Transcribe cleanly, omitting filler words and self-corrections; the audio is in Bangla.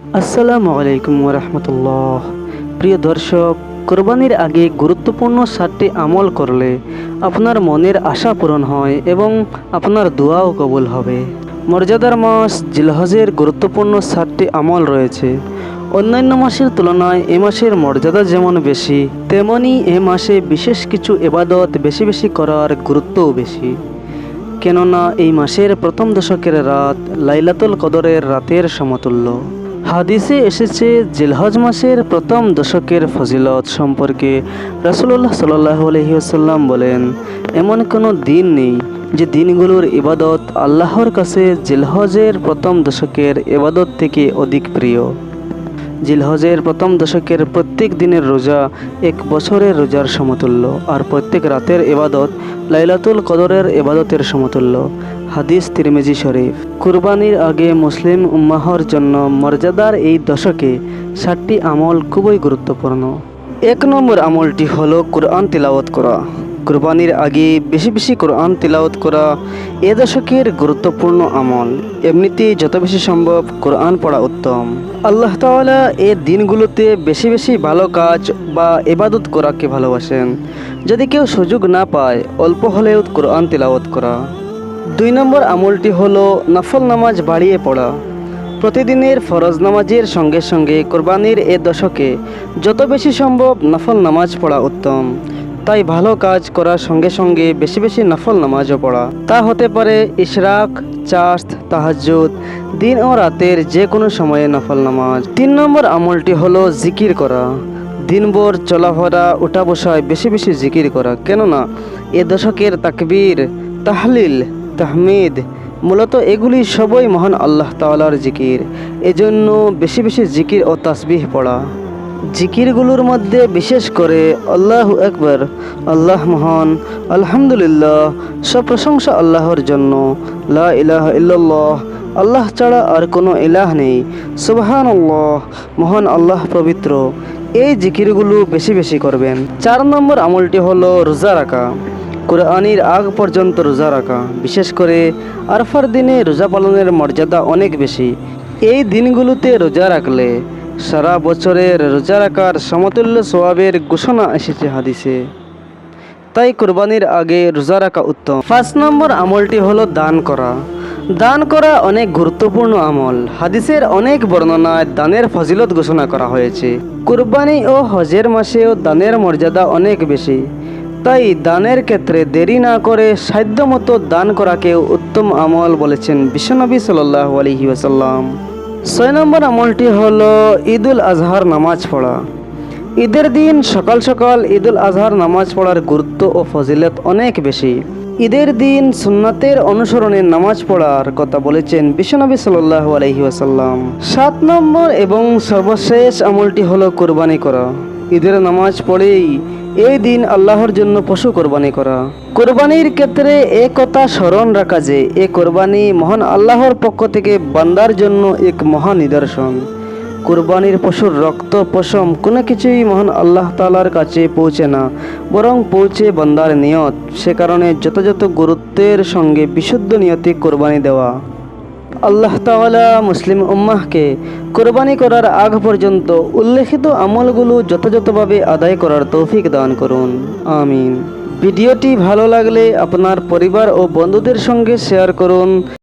আসসালামু আলাইকুম রহমতুল্লাহ। প্রিয় দর্শক, কোরবানির আগে গুরুত্বপূর্ণ 7টি আমল করলে আপনার মনের আশা পূরণ হয় এবং আপনার দোয়াও কবুল হবে। মর্যাদার মাস জিলহজের গুরুত্বপূর্ণ 7টি আমল রয়েছে। অন্যান্য মাসের তুলনায় এ মাসের মর্যাদা যেমন বেশি, তেমনি এ মাসে বিশেষ কিছু ইবাদত বেশি বেশি করার গুরুত্বও বেশি। কেননা এই মাসের প্রথম দশকের রাত লাইলাতুল কদরের রাতের সমতুল্য। হাদিসে এসেছে, জিলহজ মাসের প্রথম দশকের ফজিলত সম্পর্কে রাসূলুল্লাহ সাল্লাল্লাহু আলাইহি ওয়াসাল্লাম বলেন, এমন কোনো দিন নেই যে দিনগুলোর ইবাদত আল্লাহর কাছে জিলহজের প্রথম দশকের ইবাদত থেকে অধিক প্রিয়। জিলহজের প্রথম দশকের প্রত্যেক দিনের রোজা এক বছরের রোজার সমতুল্য, আর প্রত্যেক রাতের ইবাদত লাইলাতুল কদরের ইবাদতের সমতুল্য। হাদিস তিরমিজি শরীফ। কুরবানির আগে মুসলিম উম্মাহর জন্য মর্যাদার এই দশকে 7টি আমল খুবই গুরুত্বপূর্ণ। 1 নম্বর আমলটি হলো কোরআন তিলাওয়াত করা। কুরবানির আগে বেশি বেশি কোরআন তিলাওয়াত করা এ দশকের গুরুত্বপূর্ণ আমল। এমনিতেই যত বেশি সম্ভব কোরআন পড়া উত্তম। আল্লাহ তাআলা এ দিনগুলোতে বেশি বেশি ভালো কাজ বা ইবাদত করাকে ভালোবাসেন। যদি কেউ সুযোগ না পায়, অল্প হলেও কোরআন তিলাওয়াত করা। 2 নম্বর আমলটি হলো নফল নামাজ বাড়িয়ে পড়া। প্রতিদিনের ফরজ নামাজের সঙ্গে সঙ্গে কোরবানির এ দশকে যত বেশি সম্ভব নফল নামাজ পড়া উত্তম। তাই ভালো কাজ করার সঙ্গে সঙ্গে বেশি বেশি নফল নামাজও পড়া। তা হতে পারে ইশরাক, চাস্ত, তাহাজ্জুদ, দিন ও রাতের যে কোনো সময়ে নফল নামাজ। 3 নম্বর আমলটি হলো জিকির করা। দিনভর চলাফেরা উঠা বসায় বেশি বেশি জিকির করা। কেননা এ দশকের তাকবীর, তাহলিল, তাহমিদ, মূলত এগুলি সবই মহান আল্লাহ তাআলার জিকির। এজন্য বেশি বেশি জিকির ও তাসবিহ পড়া। জিকিরগুলোর মধ্যে বিশেষ করে আল্লাহু আকবার, আল্লাহ মহান, আলহামদুলিল্লাহ, সব প্রশংসা আল্লাহর জন্য, লা ইলাহা ইল্লাল্লাহ, আল্লাহ ছাড়া আর কোনো ইলাহ নেই, সুবহানাল্লাহ, মহান আল্লাহ পবিত্র, এই জিকিরগুলো বেশি বেশি করবেন। 4 নম্বর আমলটি হলো রোজা রাখা। কোরবানির আগ পর্যন্ত রোজা রাখা। বিশেষ করে আরফার দিনে রোজা পালনের মর্যাদা অনেক বেশি। এই দিনগুলোতে রোজা রাখলে সারা বছরের রোজা রাখার সমতুল্য সওয়াবের ঘোষণা এসেছে হাদিসে। তাই কোরবানির আগে রোজা রাখা উত্তম। 5 নম্বর আমলটি হলো দান করা। দান করা অনেক গুরুত্বপূর্ণ আমল। হাদিসের অনেক বর্ণনায় দানের ফজিলত ঘোষণা করা হয়েছে। কুরবানি ও হজের মাসেও দানের মর্যাদা অনেক বেশি। তাই দানের ক্ষেত্রে দেরি না করে সাধ্যমতো দান করাকেও উত্তম আমল বলেছেন বিশ্বনবী সাল্লাল্লাহু আলাইহি ওয়াসাল্লাম। 6 নম্বর আমলটি হলো ঈদুল আজহার নামাজ পড়া। ঈদের দিন সকাল সকাল ঈদুল আজহার নামাজ পড়ার গুরুত্ব ও ফজিলত অনেক বেশি। ঈদের দিন সুন্নাতের অনুসরণে নামাজ পড়ার কথা বলেছেন বিশ্বনবী সাল্লাল্লাহু আলাইহি ওয়াসাল্লাম। 7 নম্বর এবং সর্বশেষ আমলটি হলো কোরবানি করা। ঈদের নামাজ পড়েই এই দিন আল্লাহর জন্য পশু কোরবানি করা। কোরবানির ক্ষেত্রে এ কথা স্মরণ রাখা যে এ কোরবানি মহান আল্লাহর পক্ষ থেকে বান্দার জন্য এক মহান নিদর্শন। কোরবানির পশুর রক্ত, পশম কোনো কিছুই মহান আল্লাহ তাআলার কাছে পৌঁছে না, বরং পৌঁছে বান্দার নিয়ত। সে কারণে যথাযথ গুরুত্বের সঙ্গে বিশুদ্ধ নিয়তে কোরবানি দেওয়া। আল্লাহ তাআলা মুসলিম উম্মাহকে কোরবানি করার আগ পর্যন্ত উল্লেখিত আমলগুলো যথাযথভাবে আদায় করার তৌফিক দান করুন, আমিন। ভিডিওটি ভালো লাগলে আপনার পরিবার ও বন্ধুদের সঙ্গে শেয়ার করুন।